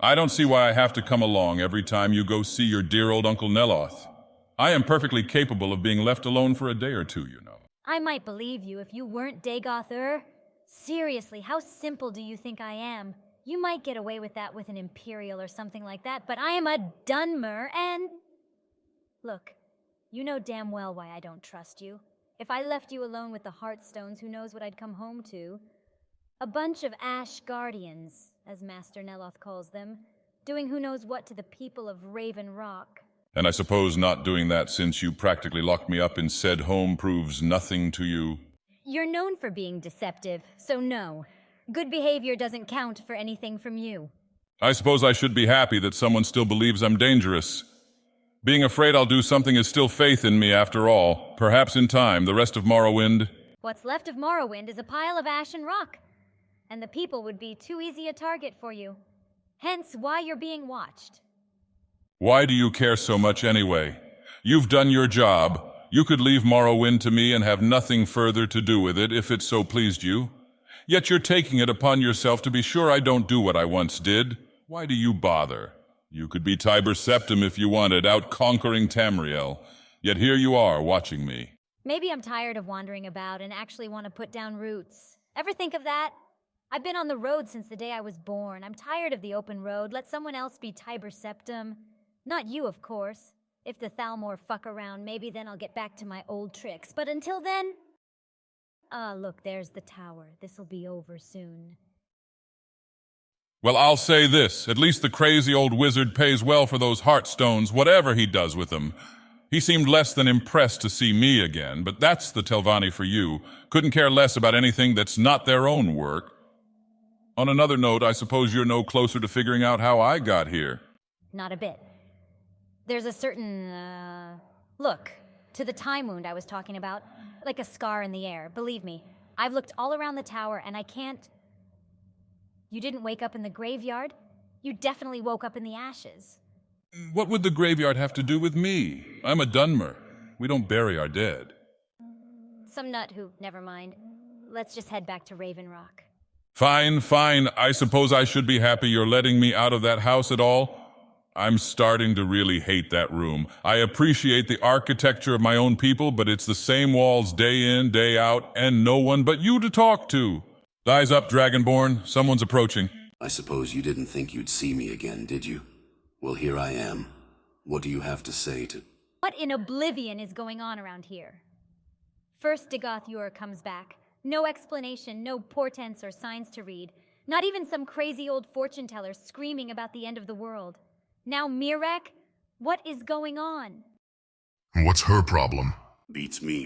I don't see why I have to come along every time you go see your dear old Uncle Neloth. I am perfectly capable of being left alone for a day or two, you know. I might believe you if you weren't Dagoth Ur. Seriously, how simple do you think I am? You might get away with that with an Imperial or something like that, but I am a Dunmer and... Look, you know damn well why I don't trust you. If I left you alone with the Heartstones, who knows what I'd come home to? A bunch of Ash Guardians, as Master Neloth calls them, doing who knows what to the people of Raven Rock. And I suppose not doing that since you practically locked me up in said home proves nothing to you? You're known for being deceptive, so no. Good behavior doesn't count for anything from you. I suppose I should be happy that someone still believes I'm dangerous. Being afraid I'll do something is still faith in me after all. Perhaps in time, the rest of Morrowind... What's left of Morrowind is a pile of ash and rock, and the people would be too easy a target for you. Hence why you're being watched. Why do you care so much anyway? You've done your job. You could leave Morrowind to me and have nothing further to do with it if it so pleased you. Yet you're taking it upon yourself to be sure I don't do what I once did. Why do you bother? You could be Tiber Septim if you wanted, out conquering Tamriel. Yet here you are, watching me. Maybe I'm tired of wandering about and actually want to put down roots. Ever think of that? I've been on the road since the day I was born. I'm tired of the open road. Let someone else be Tiber Septim. Not you, of course. If the Thalmor fuck around, maybe then I'll get back to my old tricks. But until then... look, there's the tower. This'll be over soon. Well, I'll say this. At least the crazy old wizard pays well for those Heartstones, whatever he does with them. He seemed less than impressed to see me again, but that's the Telvanni for you. Couldn't care less about anything that's not their own work. On another note, I suppose you're no closer to figuring out how I got here. Not a bit. There's a certain, look to the time wound I was talking about, like a scar in the air. Believe me, I've looked all around the tower and I can't... You didn't wake up in the graveyard? You definitely woke up in the ashes. What would the graveyard have to do with me? I'm a Dunmer. We don't bury our dead. Some nut who, never mind. Let's just head back to Raven Rock. Fine, fine. I suppose I should be happy you're letting me out of that house at all. I'm starting to really hate that room. I appreciate the architecture of my own people, but it's the same walls day in, day out, and no one but you to talk to. Eyes up, Dragonborn. Someone's approaching. I suppose you didn't think you'd see me again, did you? Well, here I am. What do you have to say to... What in oblivion is going on around here? First Dagoth Ur comes back. No explanation, no portents or signs to read. Not even some crazy old fortune teller screaming about the end of the world. Now Mirek? What is going on? What's her problem? Beats me.